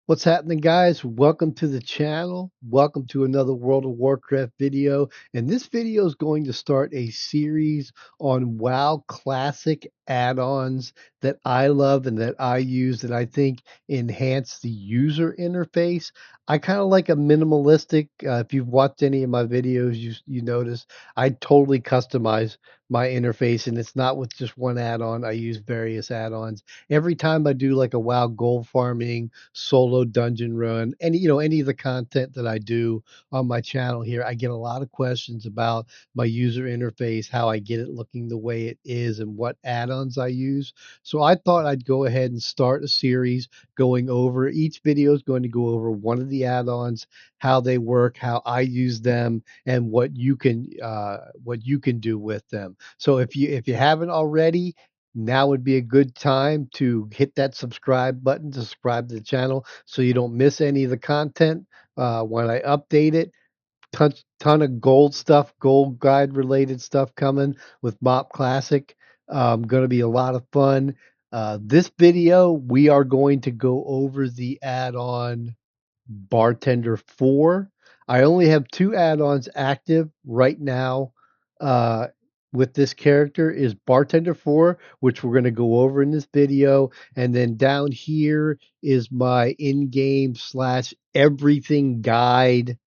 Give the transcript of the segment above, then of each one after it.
What's happening, guys? Welcome to the channel. Welcome to another World of Warcraft video. And this video is going to start a series on WoW classic add-ons that I love and that I use that I think enhance the user interface. I kind of like a minimalistic. If you've watched any of my videos, you notice I totally customize my interface, and it's not with just one add-on. I use various add-ons. Every time I do like a WoW gold farming solo dungeon run, any of the content that I do on my channel here, I get a lot of questions about my user interface, how I get it looking the way it is, and what add-ons I use. So I thought I'd go ahead and start a series going over each video is going to go over one of the add-ons, how they work, how I use them, and what you can do with them. So if you haven't already, now would be a good time to hit that subscribe button to subscribe to the channel so you don't miss any of the content when I update it. Ton of gold stuff, gold guide related stuff coming with Mop Classic. Going to be a lot of fun. This video, we are going to go over the add-on Bartender 4. I only have two add-ons active right now uh, with this character is Bartender 4, which we're going to go over in this video. And then down here is my in-game slash everything guide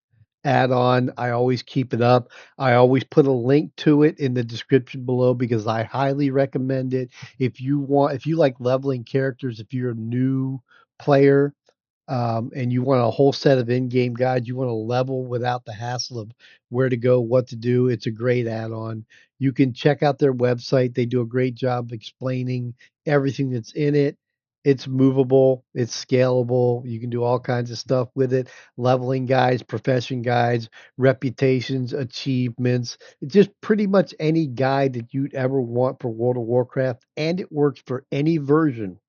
add-on. I always keep it up. I always put a link to it in the description below because I highly recommend it. If you like leveling characters, if you're a new player, and you want a whole set of in-game guides, you want to level without the hassle of where to go, what to do, it's a great add-on. You can check out their website. They do a great job of explaining everything that's in it. It's movable, it's scalable. You can do all kinds of stuff with it. Leveling guides, profession guides, reputations, achievements. It's just pretty much any guide that you'd ever want for World of Warcraft, and it works for any version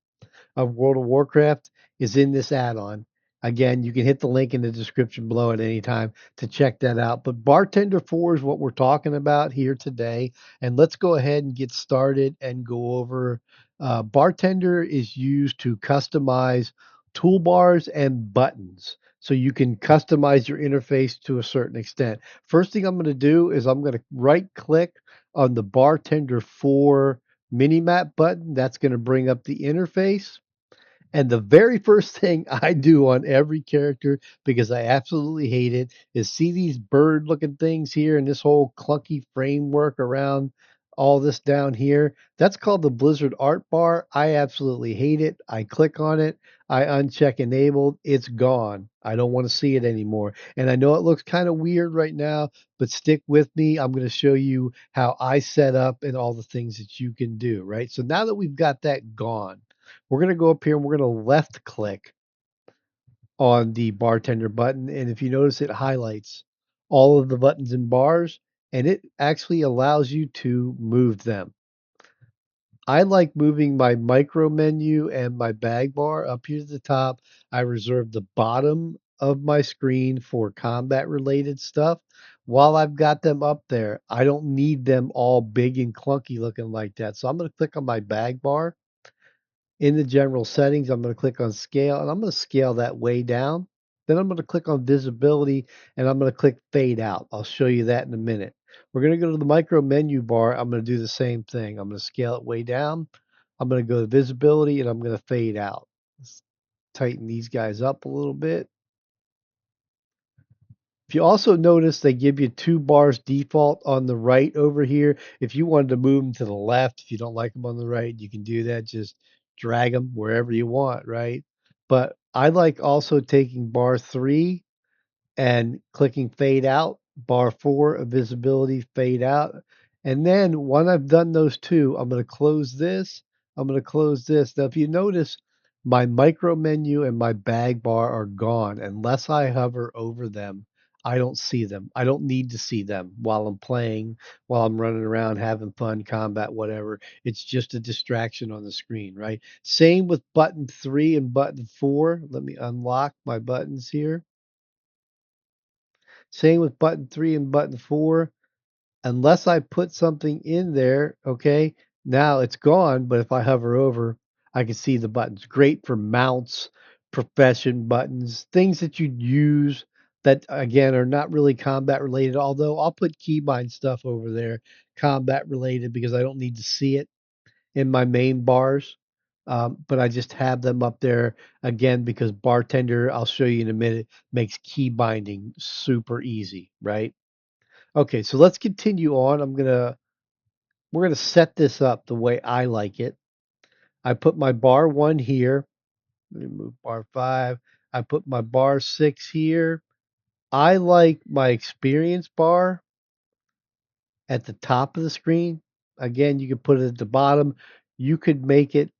of World of Warcraft is in this add-on. Again, you can hit the link in the description below at any time to check that out. But Bartender 4 is what we're talking about here today. And let's go ahead and get started and go over. Bartender is used to customize toolbars and buttons. So you can customize your interface to a certain extent. First thing I'm going to do is I'm going to right click on the Bartender 4 mini map button. That's going to bring up the interface. And the very first thing I do on every character, because I absolutely hate it, is see these bird looking things here and this whole clunky framework around all this down here. That's called the Blizzard art bar. I absolutely hate it. I click on it. I uncheck enabled. It's gone. I don't want to see it anymore. And I know it looks kind of weird right now, but stick with me. I'm going to show you how I set up and all the things that you can do, right? So now that we've got that gone, we're going to go up here and we're going to left click on the bartender button. And if you notice, it highlights all of the buttons and bars, and it actually allows you to move them. I like moving my micro menu and my bag bar up here at the top. I reserve the bottom of my screen for combat related stuff. While I've got them up there, I don't need them all big and clunky looking like that. So I'm going to click on my bag bar. In the general settings, I'm going to click on scale and I'm going to scale that way down. Then I'm going to click on visibility and I'm going to click fade out. I'll show you that in a minute. We're going to go to the micro menu bar. I'm going to do the same thing. I'm going to scale it way down. I'm going to go to visibility and I'm going to fade out. Let's tighten these guys up a little bit. If you also notice, they give you two bars default on the right over here. If you wanted to move them to the left, if you don't like them on the right, you can do that. Just drag them wherever you want, right? But I like also taking bar 3 and clicking fade out, bar 4 of visibility, fade out. And then when I've done those two, I'm going to close this. I'm going to close this. Now, if you notice, my micro menu and my bag bar are gone. Unless I hover over them, I don't see them. I don't need to see them while I'm playing, while I'm running around, having fun, combat, whatever. It's just a distraction on the screen, right? Same with button 3 and button 4. Let me unlock my buttons here. Same with button 3 and button 4. Unless I put something in there, okay, now it's gone. But if I hover over, I can see the buttons. Great for mounts, profession buttons, things that you'd use that again are not really combat related. Although I'll put keybind stuff over there, combat related, because I don't need to see it in my main bars. But I just have them up there again because bartender, I'll show you in a minute, makes key binding super easy, right? Okay, so let's continue on. We're gonna set this up the way I like it. I put my bar one here. Let me move bar five. I put my bar six here. I like my experience bar at the top of the screen. Again, you could put it at the bottom. You could make it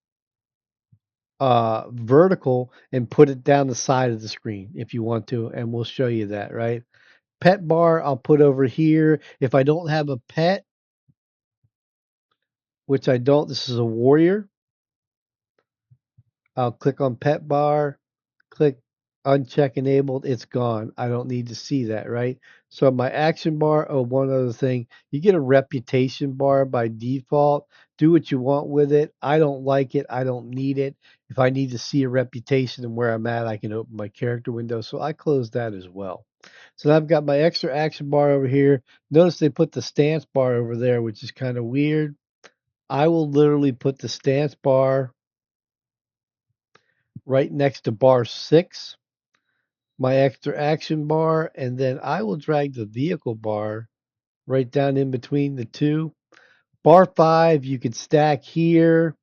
vertical and put it down the side of the screen if you want to, and we'll show you that, right? Pet bar, I'll put over here. If I don't have a pet, which I don't, this is a warrior. I'll click on pet bar, click uncheck enabled, it's gone. I don't need to see that, right? So my action bar, oh, one other thing, you get a reputation bar by default. Do what you want with it. I don't like it. I don't need it. If I need to see a reputation and where I'm at, I can open my character window. So I close that as well. So now I've got my extra action bar over here. Notice they put the stance bar over there, which is kind of weird. I will literally put the stance bar right next to bar six, my extra action bar, and then I will drag the vehicle bar right down in between the two. Bar five, you can stack here.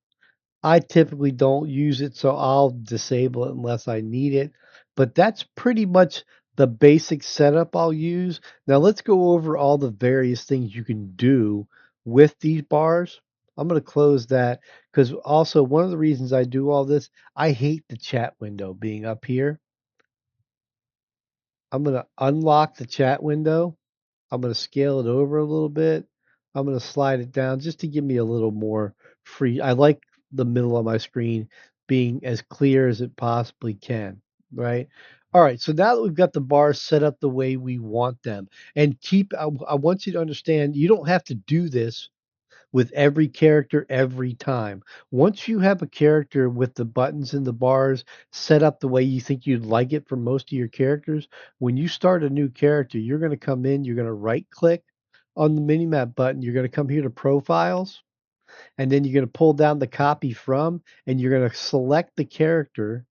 I typically don't use it, so I'll disable it unless I need it. But that's pretty much the basic setup I'll use. Now let's go over all the various things you can do with these bars. I'm going to close that because also one of the reasons I do all this, I hate the chat window being up here. I'm going to unlock the chat window. I'm going to scale it over a little bit. I'm going to slide it down just to give me a little more free. I like the middle of my screen being as clear as it possibly can, right? All right, so now that we've got the bars set up the way we want them, and I want you to understand you don't have to do this with every character every time. Once you have a character with the buttons and the bars set up the way you think you'd like it for most of your characters, when you start a new character, you're going to come in, you're going to right click on the minimap button, you're going to come here to profiles, and then you're going to pull down the copy from, and you're going to select the character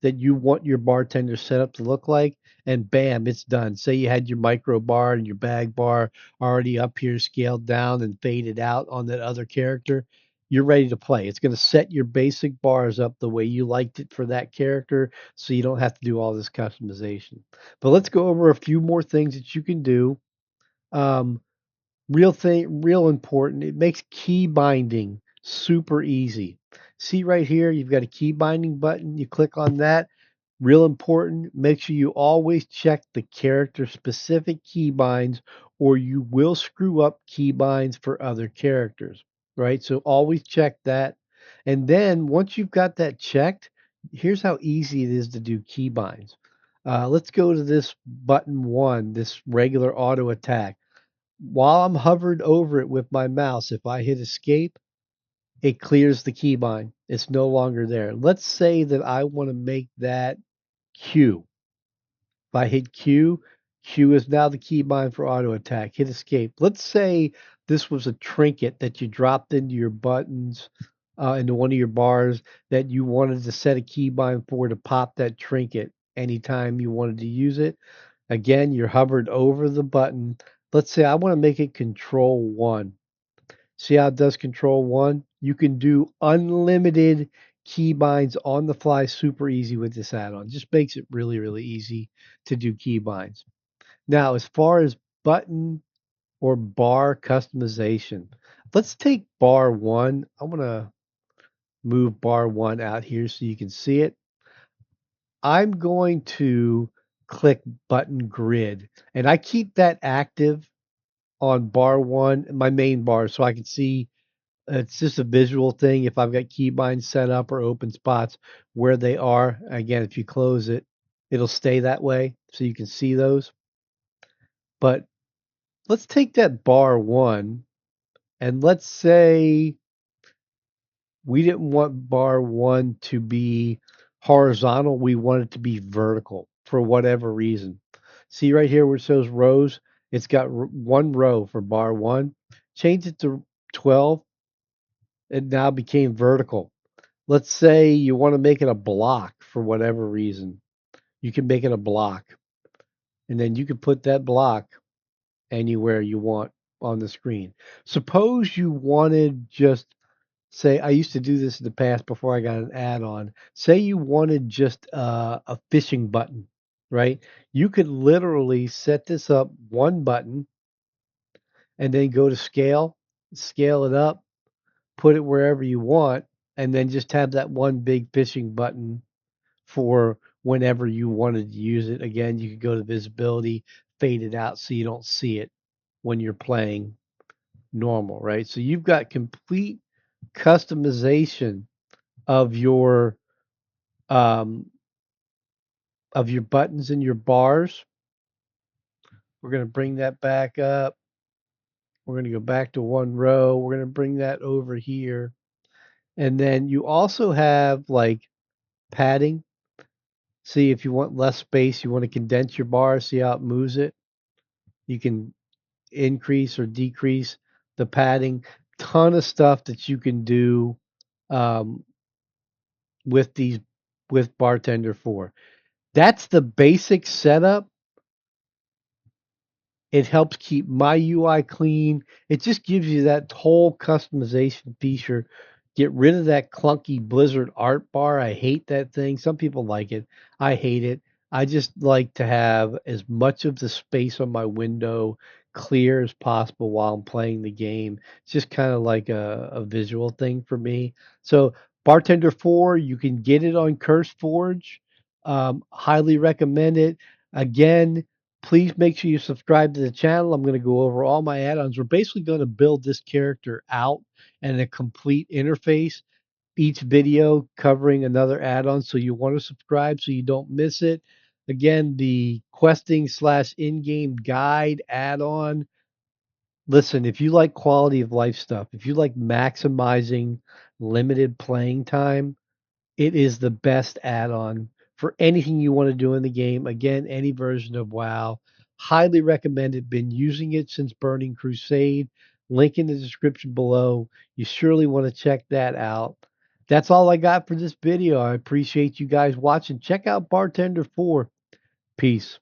that you want your bartender set up to look like, and bam, it's done. Say you had your micro bar and your bag bar already up here, scaled down and faded out on that other character. You're ready to play. It's going to set your basic bars up the way you liked it for that character, so you don't have to do all this customization. But let's go over a few more things that you can do. Um, real important. It makes key binding super easy. See right here, you've got a key binding button. You click on that. Real important. Make sure you always check the character specific keybinds or you will screw up keybinds for other characters, right? So always check that. And then once you've got that checked, here's how easy it is to do keybinds. Let's go to this button one, this regular auto attack. While I'm hovered over it with my mouse, if I hit escape, it clears the keybind. It's no longer there. Let's say that I want to make that Q. If I hit Q, Q is now the keybind for auto attack. Hit escape. Let's say this was a trinket that you dropped into your buttons, into one of your bars that you wanted to set a keybind for to pop that trinket anytime you wanted to use it. Again, you're hovered over the button. Let's say I want to make it control one. See how it does control one? You can do unlimited keybinds on the fly super easy with this add-on. Just makes it really, really easy to do keybinds. Now, as far as button or bar customization, let's take bar one. I'm going to move bar one out here so you can see it. I'm going to click button grid and I keep that active on bar one, my main bar, so I can see it's just a visual thing. If I've got keybinds set up or open spots where they are, again, if you close it, it'll stay that way so you can see those. But let's take that bar one and let's say we didn't want bar one to be horizontal. We want it to be vertical for whatever reason. See right here where it shows rows? It's got one row for bar one. Change it to 12. It now became vertical. Let's say you want to make it a block for whatever reason. You can make it a block, and then you can put that block anywhere you want on the screen. Suppose you wanted just say I used to do this in the past before I got an add-on. Say you wanted just a fishing button, right? You could literally set this up one button and then go to scale, scale it up, put it wherever you want, and then just have that one big fishing button for whenever you wanted to use it. Again, you could go to visibility, fade it out so you don't see it when you're playing normal, right? So you've got complete customization of your um, of your buttons and your bars. We're going to bring that back up. We're going to go back to one row. We're going to bring that over here. And then you also have like padding. See if you want less space, you want to condense your bar, see how it moves it. You can increase or decrease the padding. Ton of stuff that you can do um, with these with Bartender 4. That's the basic setup. It helps keep my UI clean. It just gives you that whole customization feature. Get rid of that clunky Blizzard art bar. I hate that thing. Some people like it. I hate it. I just like to have as much of the space on my window clear as possible while I'm playing the game. It's just kind of like a visual thing for me. So Bartender 4, you can get it on CurseForge. Highly recommend it. Again, please make sure you subscribe to the channel. I'm going to go over all my add-ons. We're basically going to build this character out and a complete interface. Each video covering another add-on. So you want to subscribe so you don't miss it. Again, the questing slash in-game guide add-on. Listen, if you like quality of life stuff, if you like maximizing limited playing time, it is the best add-on for anything you want to do in the game. Again, any version of WoW. Highly recommended. Been using it since Burning Crusade. Link in the description below. You surely want to check that out. That's all I got for this video. I appreciate you guys watching. Check out Bartender 4. Peace.